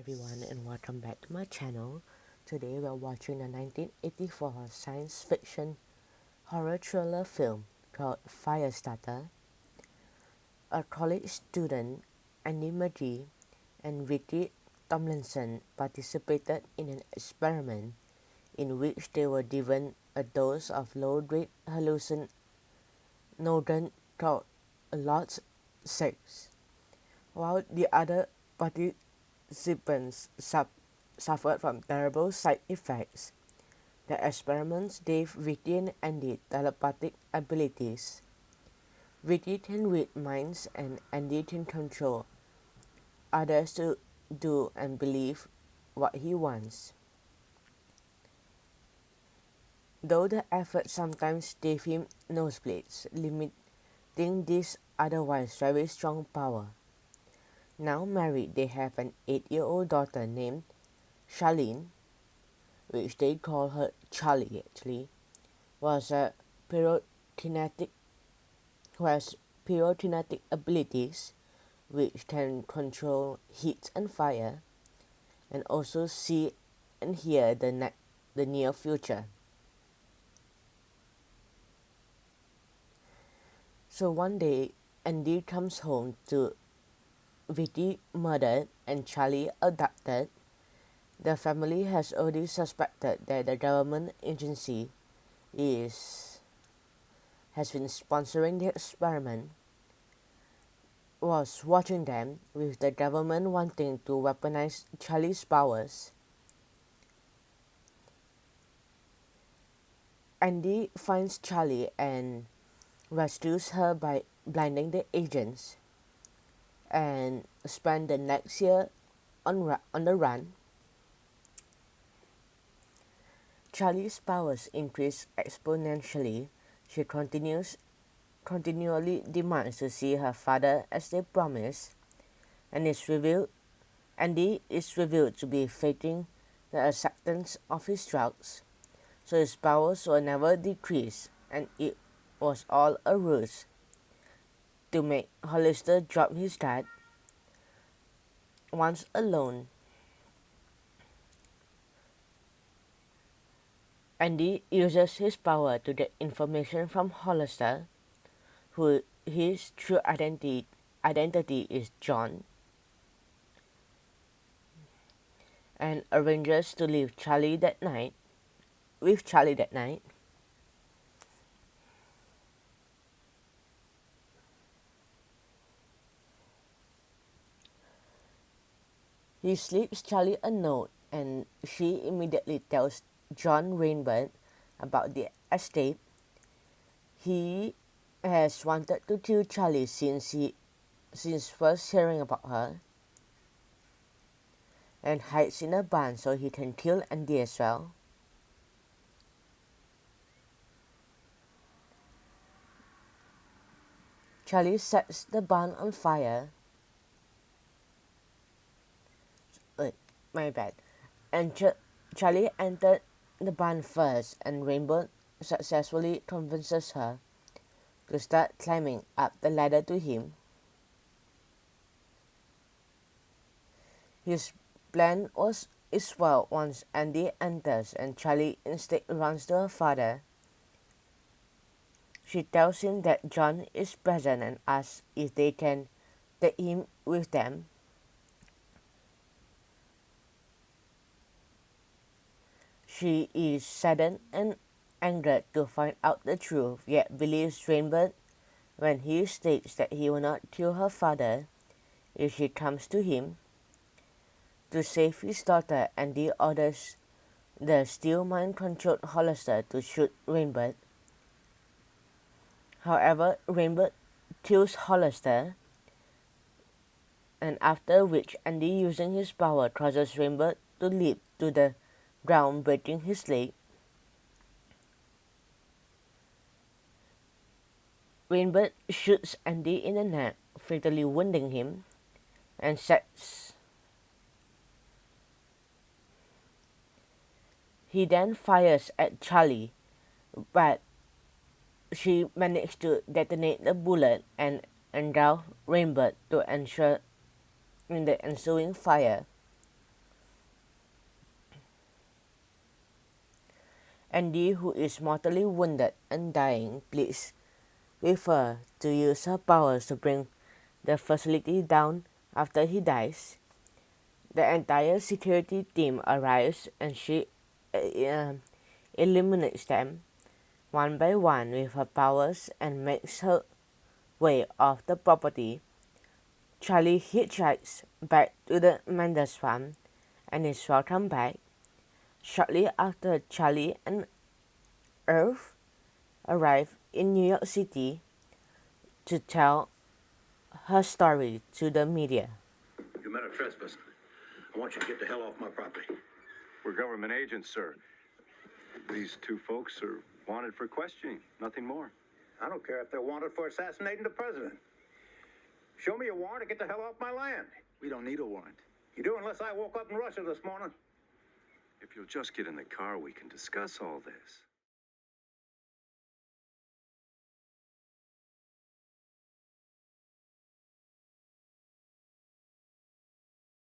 everyone and welcome back to my channel. Today we're watching a 1984 science fiction horror thriller film called Firestarter. A college student, Andy Murray and Vicky Tomlinson participated in an experiment in which they were given a dose of low-grade hallucinogenic called Lot 6, while the other participants suffered from terrible side effects. The experiments gave Vicky and Andy telepathic abilities. Vicky can read minds and Andy can control others to do and believe what he wants. Though the effort sometimes gave him nosebleeds, limiting this otherwise very strong power. Now married, they have an 8-year-old daughter named Charlene, which they call her Charlie actually, was a pyrokinetic who has pyrokinetic abilities which can control heat and fire and also see and hear the near future. So one day, Andy comes home to Vicky murdered and Charlie abducted. The family has already suspected that the government agency has been sponsoring the experiment, was watching them, with the government wanting to weaponize Charlie's powers. Andy finds Charlie and rescues her by blinding the agents and spend the next year on the run. Charlie's powers increase exponentially. She continually demands to see her father as they promised, and Andy is revealed to be faking the acceptance of his drugs, so his powers will never decrease, and it was all a ruse to make Hollister drop his dad. Once alone, Andy uses his power to get information from Hollister, who his true identity is John, and arranges to leave with Charlie that night. He slips Charlie a note, and she immediately tells John Rainbird about the escape. He has wanted to kill Charlie since first hearing about her, and hides in a barn so he can kill Andy as well. Charlie sets the barn on fire. My bad. And Charlie entered the barn first, and Rainbow successfully convinces her to start climbing up the ladder to him. His plan is well once Andy enters and Charlie instead runs to her father. She tells him that John is present and asks if they can take him with them. She is saddened and angered to find out the truth, yet believes Rainbird when he states that he will not kill her father if she comes to him. To save his daughter, Andy orders the still mind-controlled Hollister to shoot Rainbird. However, Rainbird kills Hollister, and after which Andy, using his power, causes Rainbird to leap to the ground, breaking his leg. Rainbird shoots Andy in the neck, fatally wounding him, and he then fires at Charlie, but she managed to detonate the bullet and engulf Rainbird to ensure in the ensuing fire. Andy, who is mortally wounded and dying, pleads with her to use her powers to bring the facility down after he dies. The entire security team arrives and she eliminates them one by one with her powers and makes her way off the property. Charlie hitchhikes back to the Mendes farm and is welcomed back. Shortly after, Charlie and Irv arrive in New York City to tell her story to the media. You met a trespasser. I want you to get the hell off my property. We're government agents, sir. These two folks are wanted for questioning, nothing more. I don't care if they're wanted for assassinating the president. Show me a warrant to get the hell off my land. We don't need a warrant. You do unless I woke up in Russia this morning. If you'll just get in the car, we can discuss all this.